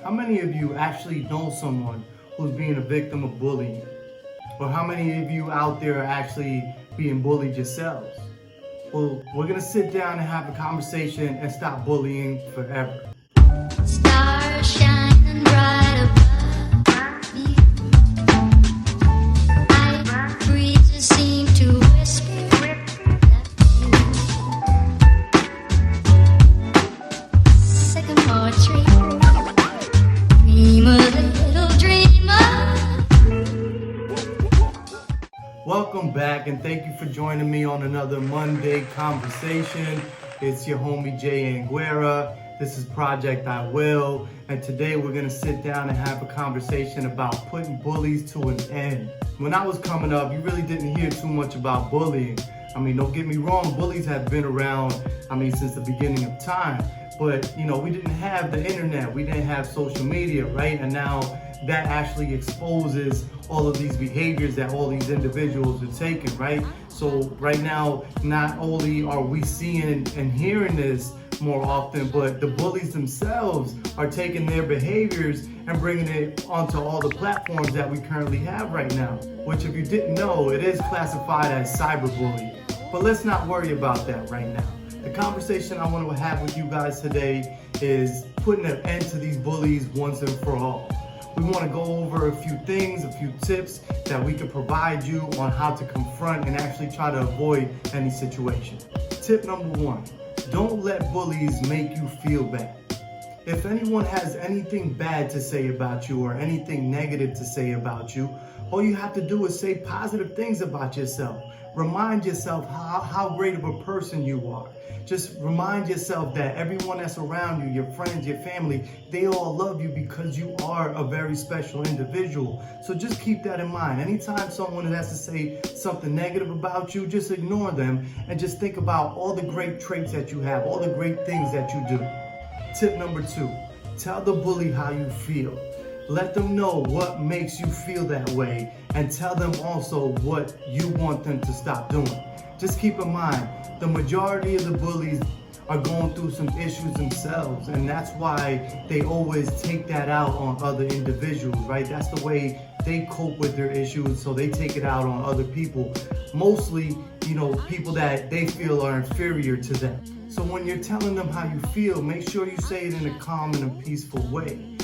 How many of you actually know someone who's being a victim of bullying? Or how many of you out there are actually being bullied yourselves? Well, we're gonna sit down and have a conversation and stop bullying forever. Stars shining bright above me. Night breezes seem to whisper. Sycamore tree, dream a little dreamer. Welcome back and thank you for joining me on another Monday conversation. It's your homie Jay Angueira. This is Project I Will, and today we're gonna sit down and have a conversation about putting bullies to an end. When I was coming up, you really didn't hear too much about bullying. I mean, don't get me wrong, bullies have been around, since the beginning of time. But, we didn't have the internet, we didn't have social media, right? And now that actually exposes all of these behaviors that all these individuals are taking, right? So right now, not only are we seeing and hearing this more often, but the bullies themselves are taking their behaviors and bringing it onto all the platforms that we currently have right now, which if you didn't know, it is classified as cyberbullying. But let's not worry about that right now. The conversation I want to have with you guys today is putting an end to these bullies once and for all. We want to go over a few things, a few tips that we can provide you on how to confront and actually try to avoid any situation. Tip number one, don't let bullies make you feel bad. If anyone has anything bad to say about you or anything negative to say about you, all you have to do is say positive things about yourself. Remind yourself how great of a person you are. Just remind yourself that everyone that's around you, your friends, your family, they all love you because you are a very special individual. So just keep that in mind. Anytime someone has to say something negative about you, just ignore them and just think about all the great traits that you have, all the great things that you do. Tip number two, tell the bully how you feel. Let them know what makes you feel that way and tell them also what you want them to stop doing. Just keep in mind, the majority of the bullies are going through some issues themselves, and that's why they always take that out on other individuals, right? That's the way they cope with their issues, so they take it out on other people. Mostly, people that they feel are inferior to them. So when you're telling them how you feel, make sure you say it in a calm and a peaceful way.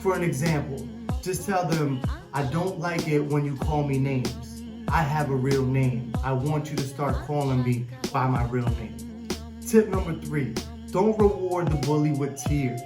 For an example, just tell them, I don't like it when you call me names. I have a real name. I want you to start calling me by my real name. Tip number three, don't reward the bully with tears.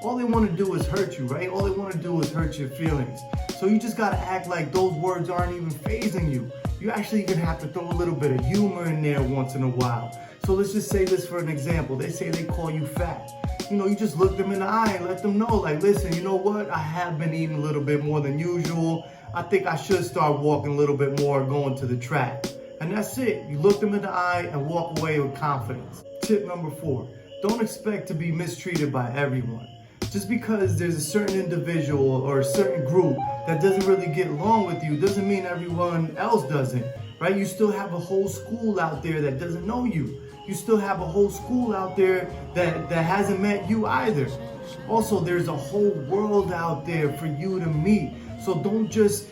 All they want to do is hurt you, right? All they want to do is hurt your feelings. So you just got to act like those words aren't even fazing you. You actually even have to throw a little bit of humor in there once in a while. So let's just say this for an example. They say they call you fat. You just look them in the eye and let them know, like, listen, you know what? I have been eating a little bit more than usual. I think I should start walking a little bit more, going to the track. And that's it. You look them in the eye and walk away with confidence. Tip number four, don't expect to be mistreated by everyone. Just because there's a certain individual or a certain group that doesn't really get along with you doesn't mean everyone else doesn't, right? You still have a whole school out there that doesn't know you. You still have a whole school out there that hasn't met you either. Also, there's a whole world out there for you to meet. So don't just,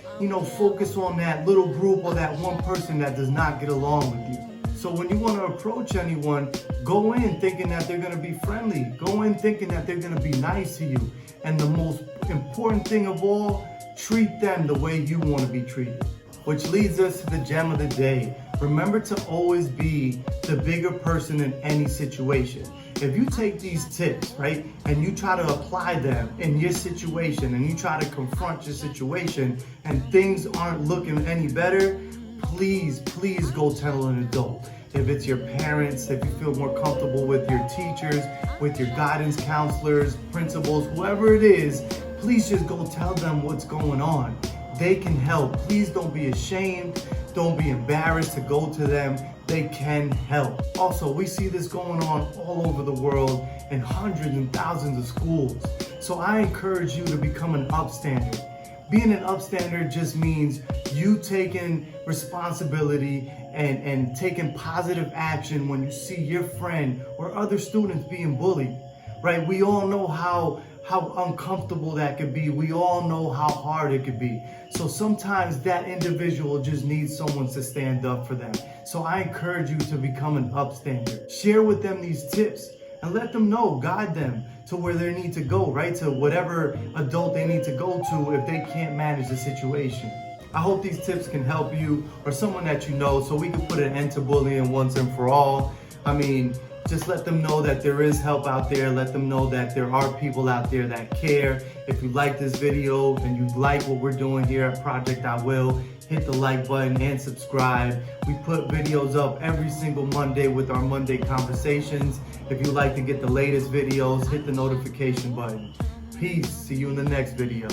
focus on that little group or that one person that does not get along with you. So when you want to approach anyone, go in thinking that they're going to be friendly. Go in thinking that they're going to be nice to you. And the most important thing of all, treat them the way you want to be treated. Which leads us to the gem of the day. Remember to always be the bigger person in any situation. If you take these tips, right, and you try to apply them in your situation and you try to confront your situation and things aren't looking any better, please go tell an adult. If it's your parents, if you feel more comfortable with your teachers, with your guidance counselors, principals, whoever it is, please just go tell them what's going on. They can help. Please don't be ashamed. Don't be embarrassed to go to them. They can help. Also, we see this going on all over the world in hundreds and thousands of schools. So I encourage you to become an upstander. Being an upstander just means you taking responsibility and taking positive action when you see your friend or other students being bullied, right? We all know how how uncomfortable that could be. We all know how hard it could be. So sometimes that individual just needs someone to stand up for them. So I encourage you to become an upstander. Share with them these tips and let them know, guide them to where they need to go, right? To whatever adult they need to go to if they can't manage the situation. I hope these tips can help you or someone that you know so we can put an end to bullying once and for all. I mean, just let them know that there is help out there. Let them know that there are people out there that care. If you like this video and you like what we're doing here at Project I Will, hit the like button and subscribe. We put videos up every single Monday with our Monday conversations. If you'd like to get the latest videos, hit the notification button. Peace. See you in the next video.